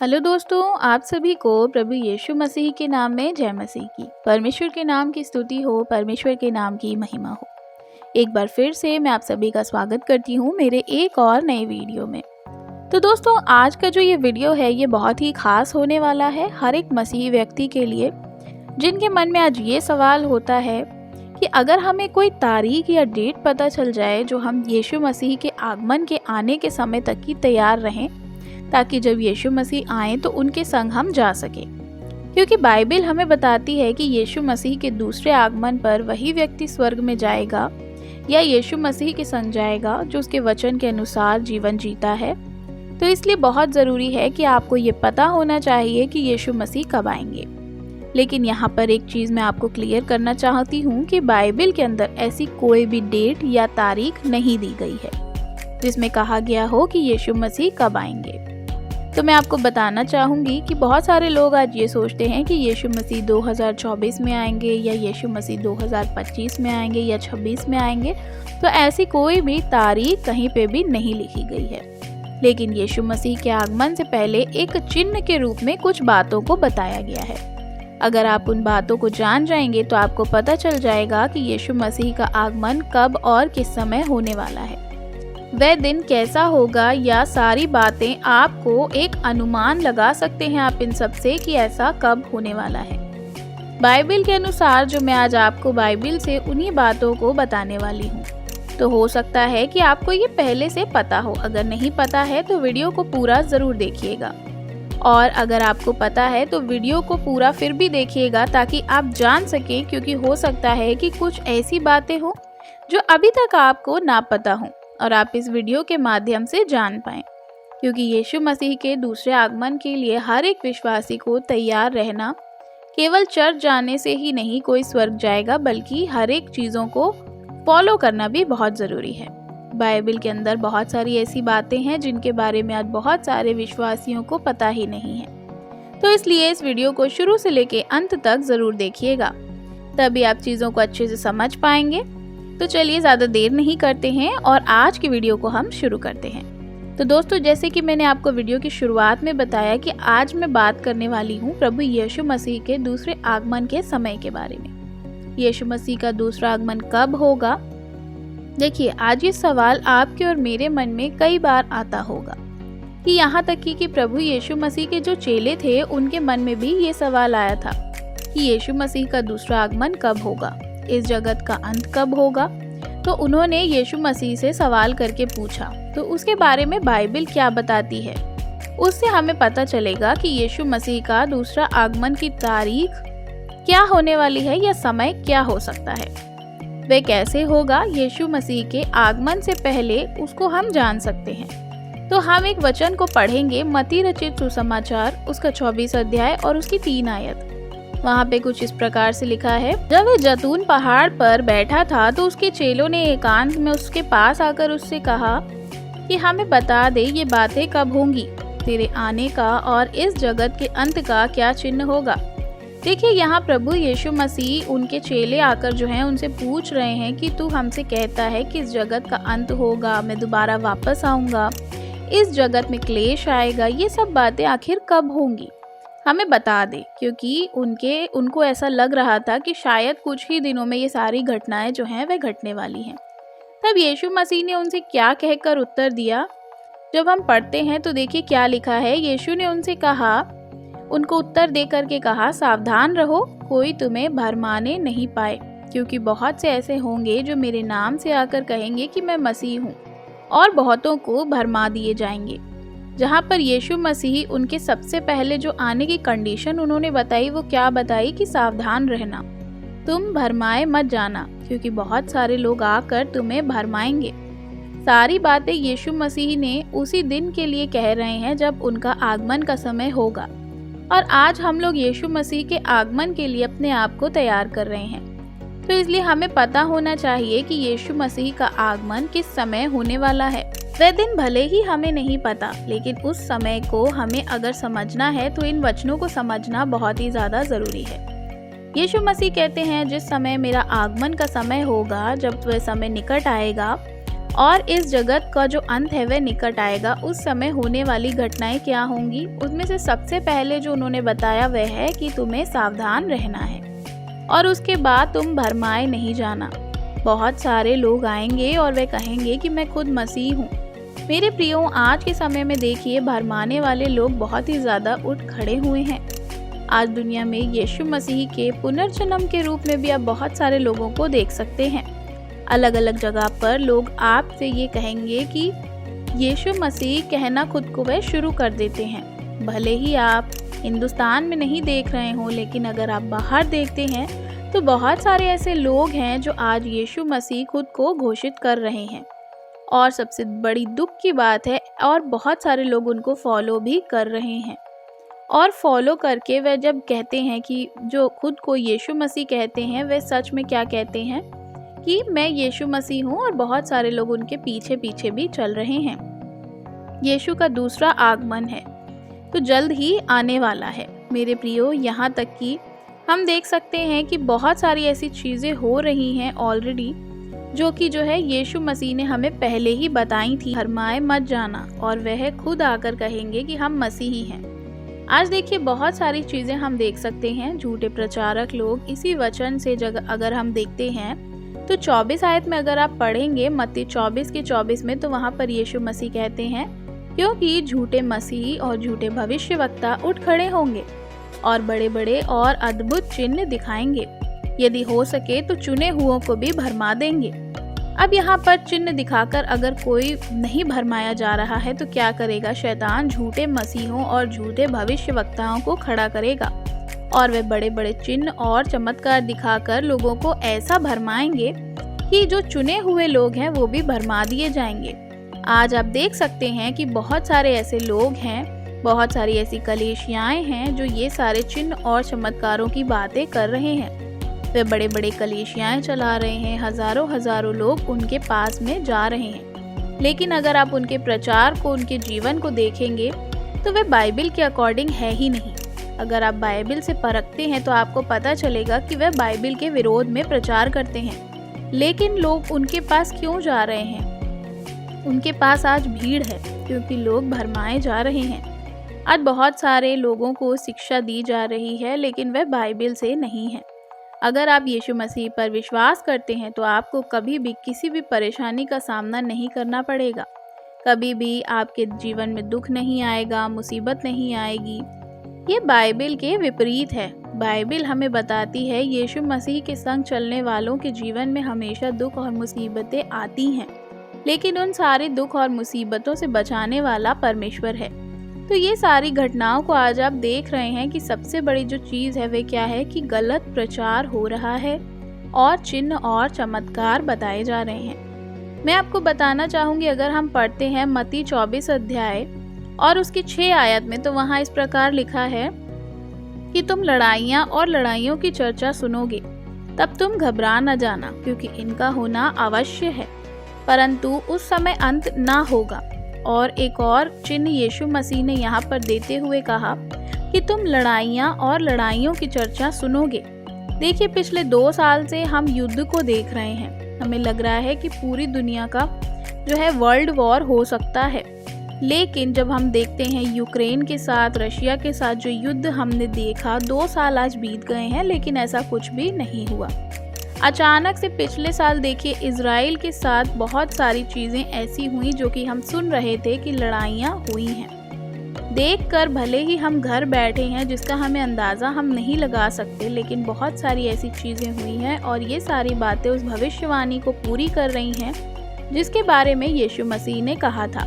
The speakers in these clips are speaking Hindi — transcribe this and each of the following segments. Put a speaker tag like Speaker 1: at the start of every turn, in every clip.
Speaker 1: हेलो दोस्तों, आप सभी को प्रभु यीशु मसीह के नाम में जय मसीह की। परमेश्वर के नाम की स्तुति हो, परमेश्वर के नाम की महिमा हो। एक बार फिर से मैं आप सभी का स्वागत करती हूँ मेरे एक और नए वीडियो में। तो दोस्तों, आज का जो ये वीडियो है ये बहुत ही खास होने वाला है हर एक मसीही व्यक्ति के लिए, जिनके मन में आज ये सवाल होता है कि अगर हमें कोई तारीख या डेट पता चल जाए जो हम यीशु मसीह के आगमन के आने के समय तक की तैयार रहें, ताकि जब यीशु मसीह आए तो उनके संग हम जा सकें। क्योंकि बाइबल हमें बताती है कि यीशु मसीह के दूसरे आगमन पर वही व्यक्ति स्वर्ग में जाएगा या यीशु मसीह के संग जाएगा जो उसके वचन के अनुसार जीवन जीता है। तो इसलिए बहुत ज़रूरी है कि आपको ये पता होना चाहिए कि यीशु मसीह कब आएंगे। लेकिन यहाँ पर एक चीज़ मैं आपको क्लियर करना चाहती हूँ कि बाइबल के अंदर ऐसी कोई भी डेट या तारीख नहीं दी गई है जिसमें कहा गया हो कि यीशु मसीह कब आएंगे। तो मैं आपको बताना चाहूँगी कि बहुत सारे लोग आज ये सोचते हैं कि यीशु मसीह 2024 में आएंगे या यीशु मसीह 2025 में आएंगे या 26 में आएंगे। तो ऐसी कोई भी तारीख कहीं पे भी नहीं लिखी गई है। लेकिन यीशु मसीह के आगमन से पहले एक चिन्ह के रूप में कुछ बातों को बताया गया है। अगर आप उन बातों को जान जाएंगे तो आपको पता चल जाएगा कि यीशु मसीह का आगमन कब और किस समय होने वाला है, वह दिन कैसा होगा, या सारी बातें आपको एक अनुमान लगा सकते हैं आप इन सब से कि ऐसा कब होने वाला है। बाइबल के अनुसार जो मैं आज आपको बाइबल से उन्हीं बातों को बताने वाली हूँ। तो हो सकता है कि आपको ये पहले से पता हो, अगर नहीं पता है तो वीडियो को पूरा ज़रूर देखिएगा, और अगर आपको पता है तो वीडियो को पूरा फिर भी देखिएगा ताकि आप जान सकें। क्योंकि हो सकता है कि कुछ ऐसी बातें हो जो अभी तक आपको ना पता हो और आप इस वीडियो के माध्यम से जान पाएं। क्योंकि यीशु मसीह के दूसरे आगमन के लिए हर एक विश्वासी को तैयार रहना, केवल चर्च जाने से ही नहीं कोई स्वर्ग जाएगा, बल्कि हर एक चीज़ों को फॉलो करना भी बहुत ज़रूरी है। बाइबल के अंदर बहुत सारी ऐसी बातें हैं जिनके बारे में आज बहुत सारे विश्वासियों को पता ही नहीं है। तो इसलिए इस वीडियो को शुरू से लेके अंत तक ज़रूर देखिएगा, तभी आप चीज़ों को अच्छे से समझ पाएंगे। तो चलिए ज़्यादा देर नहीं करते हैं और आज की वीडियो को हम शुरू करते हैं। तो दोस्तों, जैसे कि मैंने आपको वीडियो की शुरुआत में बताया कि आज मैं बात करने वाली हूँ प्रभु यीशु मसीह के दूसरे आगमन के समय के बारे में। यीशु मसीह का दूसरा आगमन कब होगा? देखिए, आज ये सवाल आपके और मेरे मन में कई बार आता होगा कि यहाँ तक कि प्रभु यीशु मसीह के जो चेले थे उनके मन में भी ये सवाल आया था कि यीशु मसीह का दूसरा आगमन कब होगा, इस जगत का अंत कब होगा। तो उन्होंने यीशु मसीह से सवाल करके पूछा। तो उसके बारे में बाइबल क्या बताती है, उससे हमें पता चलेगा कि यीशु मसीह का दूसरा आगमन की तारीख क्या होने वाली है या समय क्या हो सकता है, वह कैसे होगा। यीशु मसीह के आगमन से पहले उसको हम जान सकते हैं। तो हम एक वचन को पढ़ेंगे, मत्ती रचित सुसमाचार उसका 24 अध्याय और उसकी 3 आयत। वहाँ पे कुछ इस प्रकार से लिखा है, जब वह जैतून पहाड़ पर बैठा था तो उसके चेलों ने एकांत में उसके पास आकर उससे कहा कि हमें बता दे ये बातें कब होंगी, तेरे आने का और इस जगत के अंत का क्या चिन्ह होगा। देखिए, यहाँ प्रभु यीशु मसीह उनके चेले आकर जो हैं उनसे पूछ रहे हैं कि तू हमसे कहता है कि इस जगत का अंत होगा, मैं दोबारा वापस आऊँगा, इस जगत में क्लेश आएगा, ये सब बातें आखिर कब होंगी, हमें बता दे। क्योंकि उनको ऐसा लग रहा था कि शायद कुछ ही दिनों में ये सारी घटनाएं जो हैं वह घटने वाली हैं। तब यीशु मसीह ने उनसे क्या कहकर उत्तर दिया, जब हम पढ़ते हैं तो देखिए क्या लिखा है। यीशु ने उनसे कहा, उनको उत्तर दे करके कहा, सावधान रहो, कोई तुम्हें भरमाने नहीं पाए, क्योंकि बहुत से ऐसे होंगे जो मेरे नाम से आकर कहेंगे कि मैं मसीह हूँ, और बहुतों को भरमा दिए जाएंगे। जहाँ पर यीशु मसीह उनके सबसे पहले जो आने की कंडीशन उन्होंने बताई, वो क्या बताई कि सावधान रहना, तुम भरमाए मत जाना, क्योंकि बहुत सारे लोग आकर तुम्हें भरमाएंगे। सारी बातें यीशु मसीह ने उसी दिन के लिए कह रहे हैं जब उनका आगमन का समय होगा। और आज हम लोग यीशु मसीह के आगमन के लिए अपने आप को तैयार कर रहे हैं। तो इसलिए हमें पता होना चाहिए कि यीशु मसीह का आगमन किस समय होने वाला है। वह दिन भले ही हमें नहीं पता, लेकिन उस समय को हमें अगर समझना है तो इन वचनों को समझना बहुत ही ज़्यादा ज़रूरी है। यीशु मसीह कहते हैं, जिस समय मेरा आगमन का समय होगा, जब वह समय निकट आएगा और इस जगत का जो अंत है वह निकट आएगा। उस समय होने वाली घटनाएं क्या होंगी, उसमें से सबसे पहले जो उन्होंने बताया वह है कि तुम्हें सावधान रहना है और उसके बाद तुम भरमाए नहीं जाना। बहुत सारे लोग आएंगे और वे कहेंगे कि मैं खुद मसीह हूँ। मेरे प्रियो, आज के समय में देखिए भरमाने वाले लोग बहुत ही ज़्यादा उठ खड़े हुए हैं। आज दुनिया में यीशु मसीह के पुनर्जन्म के रूप में भी आप बहुत सारे लोगों को देख सकते हैं। अलग अलग जगह पर लोग आपसे ये कहेंगे कि यीशु मसीह कहना खुद को वह शुरू कर देते हैं। भले ही आप हिंदुस्तान में नहीं देख रहे हो, लेकिन अगर आप बाहर देखते हैं तो बहुत सारे ऐसे लोग हैं जो आज यीशु मसीह खुद को घोषित कर रहे हैं। और सबसे बड़ी दुख की बात है, और बहुत सारे लोग उनको फॉलो भी कर रहे हैं। और फॉलो करके वह जब कहते हैं कि जो खुद को यीशु मसीह कहते हैं, वे सच में क्या कहते हैं कि मैं यीशु मसीह हूँ, और बहुत सारे लोग उनके पीछे पीछे भी चल रहे हैं। यीशु का दूसरा आगमन है तो जल्द ही आने वाला है मेरे प्रियो। यहाँ तक कि हम देख सकते हैं कि बहुत सारी ऐसी चीज़ें हो रही हैं ऑलरेडी, जो है यीशु मसीह ने हमें पहले ही बताई थी। भरमाए मत जाना, और वह खुद आकर कहेंगे कि हम मसीही हैं। आज देखिए बहुत सारी चीज़ें हम देख सकते हैं। झूठे प्रचारक लोग इसी वचन से अगर हम देखते हैं तो 24 आयत में अगर आप पढ़ेंगे मत्ती 24 के 24 में, तो वहाँ पर यीशु मसीह कहते हैं, क्योंकि झूठे मसीह और झूठे भविष्यवक्ता उठ खड़े होंगे और बड़े बड़े और अद्भुत चिन्ह दिखाएंगे। यदि हो सके तो चुने हुओं को भी भरमा देंगे। अब यहाँ पर चिन्ह दिखाकर अगर कोई नहीं भरमाया जा रहा है तो क्या करेगा शैतान? झूठे मसीहों और झूठे भविष्यवक्ताओं को खड़ा करेगा और वे बड़े बड़े चिन्ह और चमत्कार दिखाकर लोगों को ऐसा भरमाएंगे कि जो चुने हुए लोग हैं वो भी भरमा दिए जाएंगे। आज आप देख सकते हैं कि बहुत सारे ऐसे लोग हैं, बहुत सारी ऐसी कलीसियाएं हैं जो ये सारे चिन्ह और चमत्कारों की बातें कर रहे हैं। वे बड़े बड़े कलीसियाएं चला रहे हैं, हजारों हजारों लोग उनके पास में जा रहे हैं। लेकिन अगर आप उनके प्रचार को, उनके जीवन को देखेंगे तो वे बाइबल के अकॉर्डिंग है ही नहीं। अगर आप बाइबल से परखते हैं तो आपको पता चलेगा कि वे बाइबल के विरोध में प्रचार करते हैं। लेकिन लोग उनके पास क्यों जा रहे हैं? उनके पास आज भीड़ है क्योंकि लोग भरमाए जा रहे हैं। आज बहुत सारे लोगों को शिक्षा दी जा रही है, लेकिन वह बाइबल से नहीं है। अगर आप यीशु मसीह पर विश्वास करते हैं तो आपको कभी भी किसी भी परेशानी का सामना नहीं करना पड़ेगा। कभी भी आपके जीवन में दुख नहीं आएगा, मुसीबत नहीं आएगी। ये बाइबल के विपरीत है। बाइबल हमें बताती है यीशु मसीह के संग चलने वालों के जीवन में हमेशा दुख और मुसीबतें आती हैं, लेकिन उन सारे दुख और मुसीबतों से बचाने वाला परमेश्वर है। तो ये सारी घटनाओं को आज आप देख रहे हैं कि सबसे बड़ी जो चीज़ है वे क्या है कि गलत प्रचार हो रहा है और चिन्ह और चमत्कार बताए जा रहे हैं। मैं आपको बताना चाहूँगी, अगर हम पढ़ते हैं मत्ती 24 अध्याय और उसकी 6 आयत में, तो वहाँ इस प्रकार लिखा है कि तुम लड़ाइयाँ और लड़ाइयों की चर्चा सुनोगे, तब तुम घबरा न जाना, क्योंकि इनका होना अवश्य है, परंतु उस समय अंत ना होगा। और एक और चिन्ह यीशु मसीह ने यहाँ पर देते हुए कहा कि तुम लड़ाइयाँ और लड़ाइयों की चर्चा सुनोगे। देखिए पिछले 2 साल से हम युद्ध को देख रहे हैं। हमें लग रहा है कि पूरी दुनिया का जो है वर्ल्ड वॉर हो सकता है, लेकिन जब हम देखते हैं यूक्रेन के साथ, रशिया के साथ जो युद्ध हमने देखा, 2 साल आज बीत गए हैं, लेकिन ऐसा कुछ भी नहीं हुआ। अचानक से पिछले साल देखिए इजराइल के साथ बहुत सारी चीज़ें ऐसी हुई जो कि हम सुन रहे थे कि लड़ाइयाँ हुई हैं। देखकर भले ही हम घर बैठे हैं जिसका हमें अंदाज़ा हम नहीं लगा सकते, लेकिन बहुत सारी ऐसी चीज़ें हुई हैं और ये सारी बातें उस भविष्यवाणी को पूरी कर रही हैं जिसके बारे में यीशु मसीह ने कहा था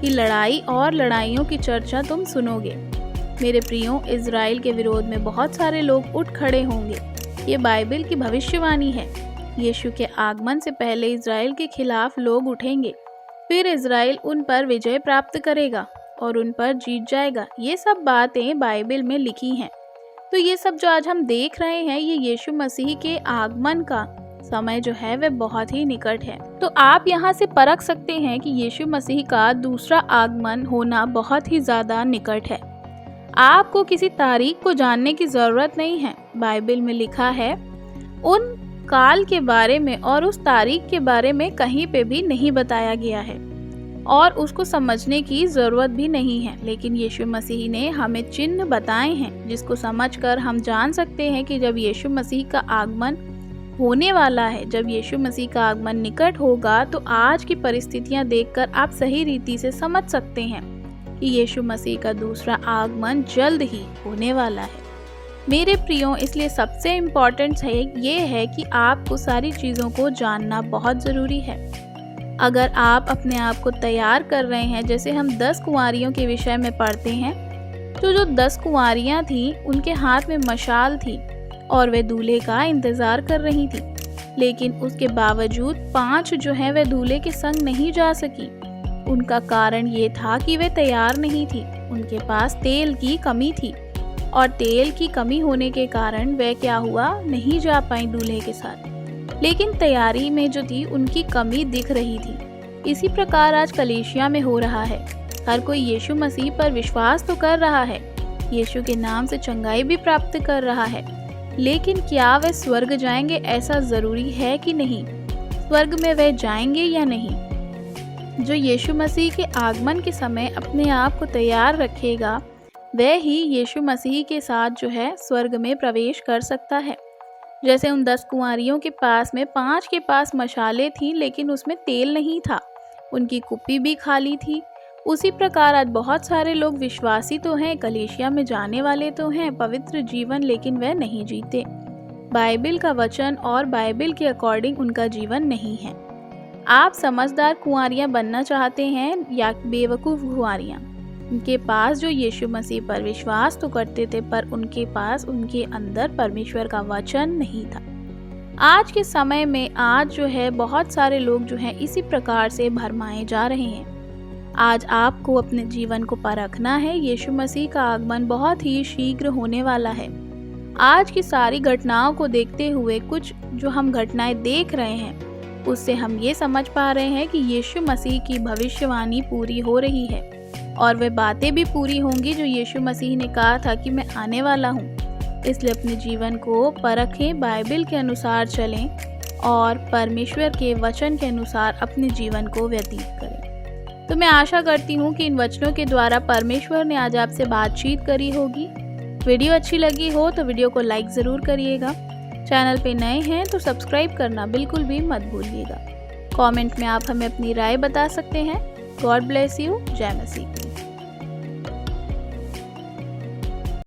Speaker 1: कि लड़ाई और लड़ाइयों की चर्चा तुम सुनोगे। मेरे प्रियो, इजराइल के विरोध में बहुत सारे लोग उठ खड़े होंगे। ये बाइबल की भविष्यवाणी है। यीशु के आगमन से पहले इजराइल के खिलाफ लोग उठेंगे, फिर इजराइल उन पर विजय प्राप्त करेगा और उन पर जीत जाएगा। ये सब बातें बाइबल में लिखी हैं। तो ये सब जो आज हम देख रहे हैं, ये यीशु मसीह के आगमन का समय जो है वह बहुत ही निकट है। तो आप यहाँ से परख सकते हैं कि यीशु मसीह का दूसरा आगमन होना बहुत ही ज़्यादा निकट है। आपको किसी तारीख को जानने की ज़रूरत नहीं है। बाइबल में लिखा है, उन काल के बारे में और उस तारीख के बारे में कहीं पे भी नहीं बताया गया है और उसको समझने की ज़रूरत भी नहीं है। लेकिन यीशु मसीह ने हमें चिन्ह बताए हैं जिसको समझकर हम जान सकते हैं कि जब यीशु मसीह का आगमन होने वाला है, जब यीशु मसीह का आगमन निकट होगा, तो आज की परिस्थितियां देखकर आप सही रीति से समझ सकते हैं कि यीशु मसीह का दूसरा आगमन जल्द ही होने वाला है। मेरे प्रियो, इसलिए सबसे इम्पोर्टेंट है ये है कि आपको सारी चीज़ों को जानना बहुत ज़रूरी है। अगर आप अपने आप को तैयार कर रहे हैं, जैसे हम 10 कुंवारियों के विषय में पढ़ते हैं, तो जो 10 कुंवारियाँ थीं उनके हाथ में मशाल थी और वे दूल्हे का इंतज़ार कर रही थी। लेकिन उसके बावजूद 5 जो हैं वे दूल्हे के संग नहीं जा सकी। उनका कारण ये था कि वे तैयार नहीं थी, उनके पास तेल की कमी थी और तेल की कमी होने के कारण वे क्या हुआ, नहीं जा पाई दूल्हे के साथ। लेकिन तैयारी में जो थी उनकी कमी दिख रही थी। इसी प्रकार आज कलीसिया में हो रहा है। हर कोई यीशु मसीह पर विश्वास तो कर रहा है, यीशु के नाम से चंगाई भी प्राप्त कर रहा है, लेकिन क्या वे स्वर्ग जाएंगे, ऐसा ज़रूरी है कि नहीं? स्वर्ग में वे जाएंगे या नहीं? जो यीशु मसीह के आगमन के समय अपने आप को तैयार रखेगा, वह ही यीशु मसीह के साथ जो है स्वर्ग में प्रवेश कर सकता है। जैसे उन 10 कुंवारियों के पास में 5 के पास मशालें थीं, लेकिन उसमें तेल नहीं था, उनकी कुप्पी भी खाली थी। उसी प्रकार आज बहुत सारे लोग विश्वासी तो हैं, कलीसिया में जाने वाले तो हैं, पवित्र जीवन, लेकिन वह नहीं जीते। बाइबल का वचन और बाइबल के अकॉर्डिंग उनका जीवन नहीं है। आप समझदार कुंवारियाँ बनना चाहते हैं या बेवकूफ़ कुंवारियाँ? उनके पास जो यीशु मसीह पर विश्वास तो करते थे, पर उनके पास उनके अंदर परमेश्वर का वचन नहीं था। आज के समय में आज जो है बहुत सारे लोग जो हैं इसी प्रकार से भरमाए जा रहे हैं। आज आपको अपने जीवन को परखना है। यीशु मसीह का आगमन बहुत ही शीघ्र होने वाला है। आज की सारी घटनाओं को देखते हुए कुछ जो हम घटनाएं देख रहे हैं, उससे हम ये समझ पा रहे हैं कि यीशु मसीह की भविष्यवाणी पूरी हो रही है और वे बातें भी पूरी होंगी जो यीशु मसीह ने कहा था कि मैं आने वाला हूँ। इसलिए अपने जीवन को परखें, बाइबल के अनुसार चलें और परमेश्वर के वचन के अनुसार अपने जीवन को व्यतीत करें। तो मैं आशा करती हूँ कि इन वचनों के द्वारा परमेश्वर ने आज आपसे बातचीत करी होगी। वीडियो अच्छी लगी हो तो वीडियो को लाइक ज़रूर करिएगा। चैनल पे नए हैं तो सब्सक्राइब करना बिल्कुल भी मत भूलिएगा। कमेंट में आप हमें अपनी राय बता सकते हैं। God bless you. जय मसीह।